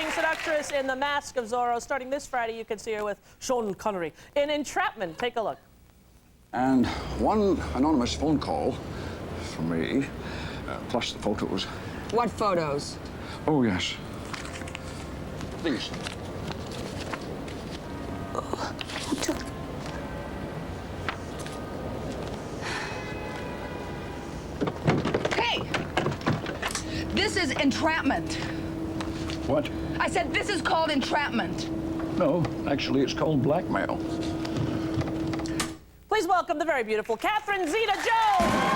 daring seductress in The Mask of Zorro. Starting this Friday, you can see her with Sean Connery in Entrapment. Take a look. And one anonymous phone call from me, plus the photos. What photos? Oh, yes. These. Who took... Hey! This is entrapment. What? I said this is called entrapment. No, actually, it's called blackmail. Please welcome the very beautiful Catherine Zeta-Jones.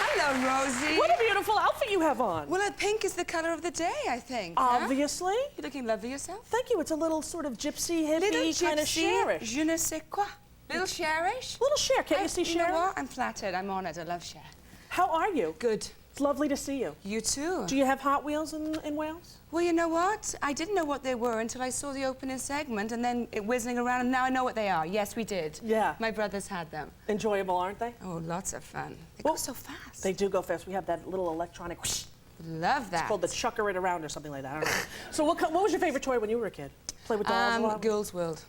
Hello, Rosie. What a beautiful outfit you have on. Well, pink is the color of the day, I think. Obviously. Huh? You're looking lovely yourself. Thank you. It's a little sort of gypsy, hippie, Little kind of gypsy, Cherish. je ne sais quoi. Little Cherish. Little Cher. Can't you see You Cher? know what? I'm flattered. I'm honored. I love Cher. How are you? Good. It's lovely to see you. You too. Do you have Hot Wheels in Wales? Well, you know what? I didn't know what they were until I saw the opening segment and then it whizzing around, and now I know what they are. Yes, we did. Yeah. My brothers had them. Enjoyable, aren't they? Oh, lots of fun. They go so fast. They do go fast. We have that little electronic whoosh. Love that. It's called the chucker it around or something like that. I don't know. So what was your favorite toy when you were a kid? Play with dolls a lot? Girls' World.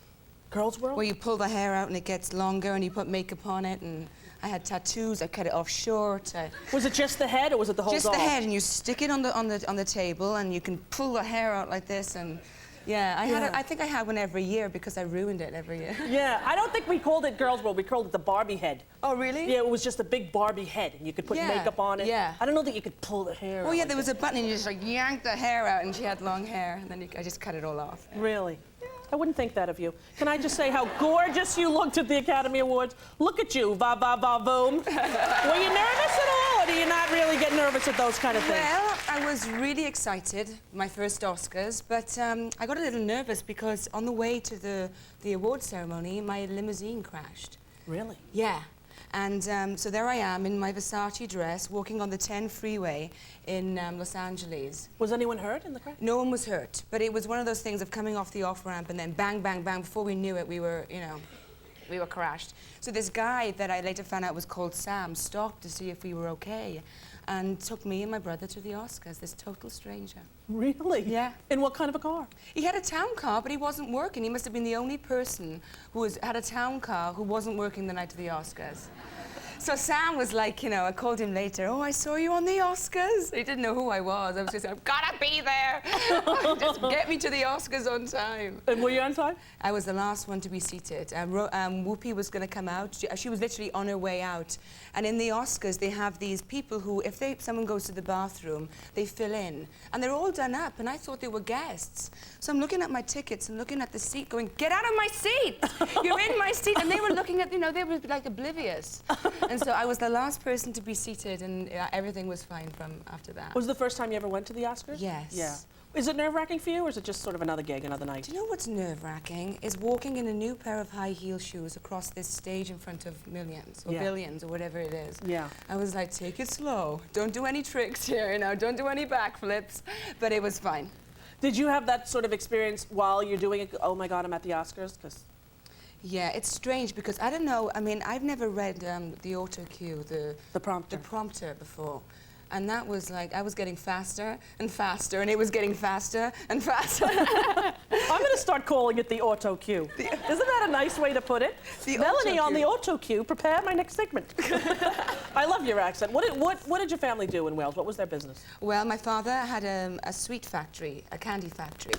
Girls' World? Where you pull the hair out and it gets longer and you put makeup on it, and I had tattoos. I cut it off short. Was it just the head or was it the whole just doll? the head, and you stick it on the table and you can pull the hair out like this, and yeah, I think I had one every year because I ruined it every year. Yeah, I don't think we called it Girls' World. We called it the Barbie head. Oh, really? Yeah, it was just a big Barbie head, and you could put makeup on it. Yeah. I don't know that you could pull the hair out. Oh, yeah, like there was a button and you just like yanked the hair out, and she had long hair, and then I just cut it all off. Really? I wouldn't think that of you. Can I just say how gorgeous you looked at the Academy Awards? Look at you, va va va boom. Were you nervous at all, or do you not really get nervous at those kind of things? Well, I was really excited, my first Oscars, but I got a little nervous because on the way to the award ceremony, my limousine crashed. Really? Yeah. And so there I am in my Versace dress, walking on the 10 freeway in Los Angeles. Was anyone hurt in the crash? No one was hurt, but it was one of those things of coming off the off-ramp and then bang, bang, bang. Before we knew it, we were, you know, we were crashed. So this guy that I later found out was called Sam stopped to see if we were okay and took me and my brother to the Oscars, this total stranger. Really? Yeah. In what kind of a car? He had a town car, but he wasn't working. He must have been the only person who had a town car who wasn't working the night of the Oscars. So Sam was like, you know, I called him later, oh, I saw you on the Oscars. He didn't know who I was. I was just like, I've gotta be there. Just get me to the Oscars on time. And were you on time? I was the last one to be seated. Whoopi was gonna come out. She was literally on her way out. And in the Oscars, they have these people who, if someone goes to the bathroom, they fill in. And they're all done up, and I thought they were guests. So I'm looking at my tickets and looking at the seat going, get out of my seat! You're in my seat. And they were looking at, you know, they were like oblivious. And so I was the last person to be seated, and everything was fine from after that. Was it the first time you ever went to the Oscars? Yes. Yeah. Is it nerve-wracking for you, or is it just sort of another gig, another night? Do you know what's nerve-wracking? Is walking in a new pair of high heel shoes across this stage in front of millions, or billions, or whatever it is. Yeah. I was like, take it slow. Don't do any tricks here, you know, don't do any backflips. But it was fine. Did you have that sort of experience while you're doing it? Oh my God, I'm at the Oscars? 'Cause yeah, it's strange because I don't know. I mean, I've never read the auto cue, the prompter before, and that was like I was getting faster and faster, and it was getting faster and faster. I'm going to start calling it the auto cue. Isn't that a nice way to put it? Melanie on the auto cue. Prepare my next segment. I love your accent. What did your family do in Wales? What was their business? Well, my father had a sweet factory, a candy factory.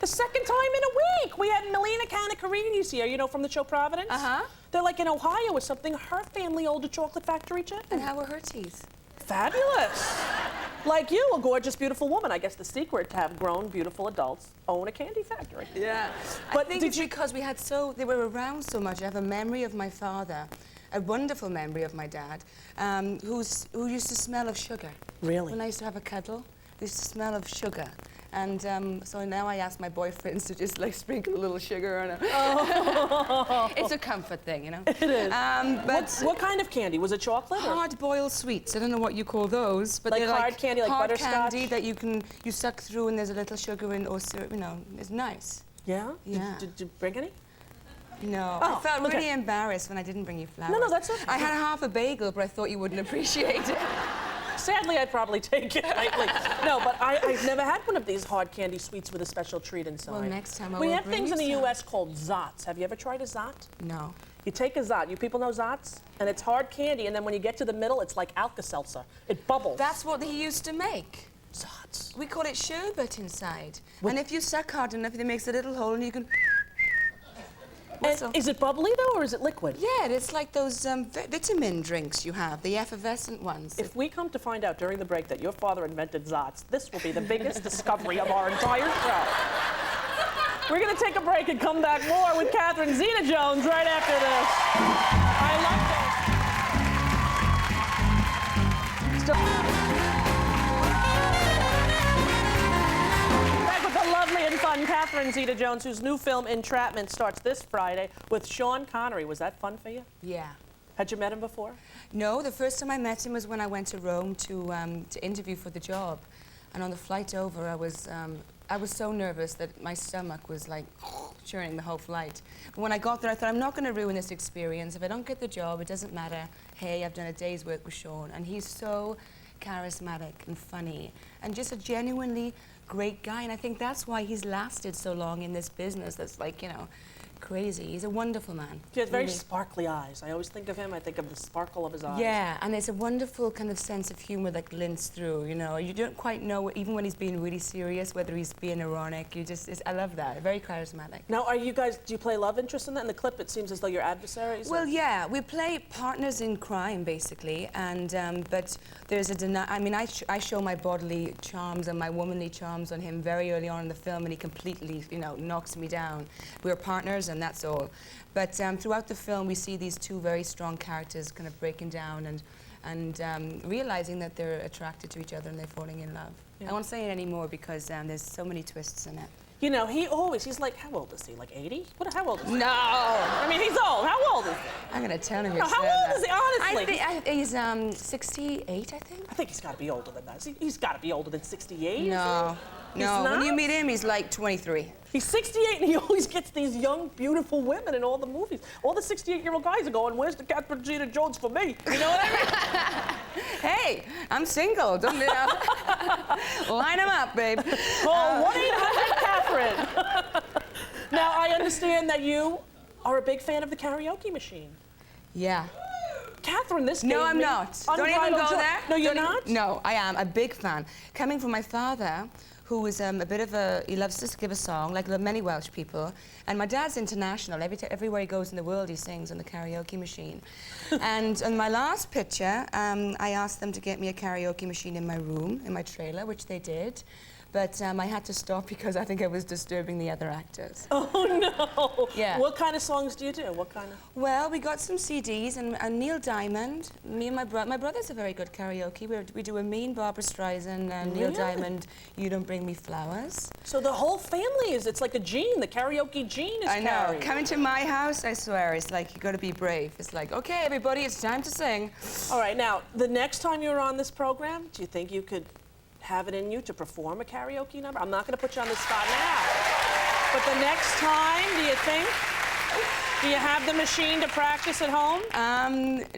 The second time in a week. We had Melina Canicarini here, you know, from the show Providence. Uh-huh. They're like in Ohio or something. Her family owned a chocolate factory too. And how were her teeth? Fabulous. Like you, a gorgeous, beautiful woman. I guess the secret to have grown, beautiful adults own a candy factory. Yeah. But I think it's because they were around so much. I have a memory of my father, a wonderful memory of my dad, who used to smell of sugar. Really? When I used to have a cuddle, they used to smell of sugar. And so now I ask my boyfriends to just like sprinkle a little sugar on it. Oh. It's a comfort thing, you know. It is. But what kind of candy? Was it chocolate? hard-boiled sweets. I don't know what you call those, but Like they're hard candy, like hard butterscotch? candy that you suck through, and there's a little sugar in or syrup. You know, it's nice. Yeah? Yeah. Did you bring any? No, Oh, I felt okay. really embarrassed when I didn't bring you flowers. No, that's okay. I had half a bagel, but I thought you wouldn't appreciate it. Sadly, I'd probably take it nightly. No, but I've never had one of these hard candy sweets with a special treat inside. Well, next time We will have bring things you in the some. U.S. called Zots. Have you ever tried a Zot? No. You take a Zot. You people know Zots? And it's hard candy, and then when you get to the middle, it's like Alka-Seltzer. It bubbles. That's what he used to make. Zots. We call it sherbet inside. And if you suck hard enough, it makes a little hole, and you can... And is it bubbly, though, or is it liquid? Yeah, it's like those vitamin drinks you have, the effervescent ones. If we come to find out during the break that your father invented Zots, this will be the biggest discovery of our entire show. We're going to take a break and come back more with Catherine Zeta-Jones right after this. I love this. Back with the lovely and fun Catherine Zeta-Jones, whose new film, Entrapment, starts this Friday with Sean Connery. Was that fun for you? Yeah. Had you met him before? No, the first time I met him was when I went to Rome to interview for the job. And on the flight over, I was so nervous that my stomach was like churning the whole flight. But when I got there, I thought, I'm not going to ruin this experience. If I don't get the job, it doesn't matter. Hey, I've done a day's work with Sean. And he's so charismatic and funny and just a genuinely great guy. And I think that's why he's lasted so long in this business that's like, you know, crazy. He's a wonderful man. He has very really. sparkly eyes. I always think of him, I think of the sparkle of his eyes. Yeah, and there's a wonderful kind of sense of humor that glints through, you know. You don't quite know, even when he's being really serious, whether he's being ironic. I love that. Very charismatic. Now, are you guys, do you play love interest in that? In the clip, it seems as though you're adversaries. Well, yeah, we play partners in crime, basically, and but there's I show my bodily charms and my womanly charms on him very early on in the film, and he completely, you know, knocks me down. We're partners, and that's all. But throughout the film, we see these two very strong characters kind of breaking down and realizing that they're attracted to each other and they're falling in love. Yeah. I won't say it anymore because there's so many twists in it. You know, he's like, how old is he? Like 80? How old is he? No! I mean, he's old. How old is he? I'm going to tell him No, how old is he, honestly? He's 68, I think. I think he's got to be older than that. He's got to be older than 68. No. No, when you not? meet him, he's like 23. He's 68 and he always gets these young, beautiful women in all the movies. All the 68-year-old guys are going, where's the Catherine Zeta-Jones for me? You know what I mean? Hey, I'm single. Don't line him up, babe. Call 1-800-Catherine. Now, I understand that you are a big fan of the karaoke machine. Yeah. Catherine, this No, gave I'm me not. Don't even unbridled go joy. there. No, you're Don't not? No, I am a big fan. Coming from my father, who was a bit of a, he loves to give a song, like many Welsh people. And my dad's international. Everywhere he goes in the world, he sings on the karaoke machine. And on my last picture, I asked them to get me a karaoke machine in my room, in my trailer, which they did. But I had to stop because I think I was disturbing the other actors. Oh, no. Yeah. What kind of songs do you do? What kind of? Well, we got some CDs, and Neil Diamond, me and my brother's a very good karaoke. We do a mean Barbara Streisand and Neil Really? Diamond, You Don't Bring Me Flowers. So the whole family it's like a gene, the karaoke gene is I know. carried. Coming to my house, I swear, it's like, you got to be brave. It's like, okay, everybody, it's time to sing. All right, now, the next time you're on this program, do you think you could have it in you to perform a karaoke number? I'm not going to put you on the spot now. But the next time, do you think? Do you have the machine to practice at home?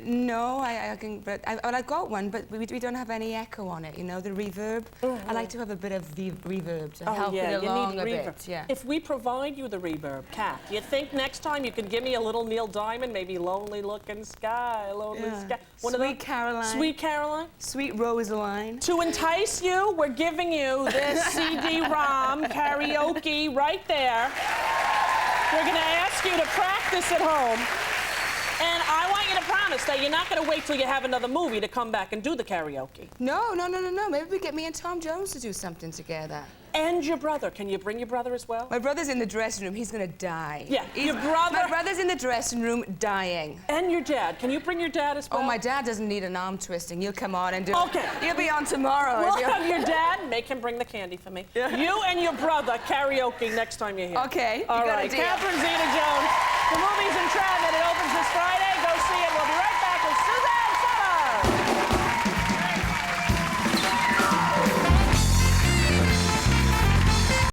No, I can, but I got one, but we don't have any echo on it, you know, the reverb. Mm-hmm. I like to have a bit of reverb to help yeah, it along you need a reverb. bit. Yeah. If we provide you the reverb, Kat, do you think next time you could give me a little Neil Diamond, maybe Lonely Looking Sky, Lonely Sky? Sweet Caroline. Sweet Caroline? Sweet Rosaline. To entice you, we're giving you this CD-ROM karaoke right there. We're going to ask you to practice at home. And I want you to promise that you're not going to wait till you have another movie to come back and do the karaoke. No. Maybe we get me and Tom Jones to do something together. And your brother. Can you bring your brother as well? My brother's in the dressing room. He's going to die. Yeah, your brother... My brother's in the dressing room dying. And your dad. Can you bring your dad as well? Oh, my dad doesn't need an arm twisting. He'll come on and do Okay. it. He'll be on tomorrow. We'll have your dad make him bring the candy for me. Yeah. You and your brother karaoke next time you're here. Okay. All right. Catherine Zeta-Jones. The movie's Entrapment. It opens this Friday.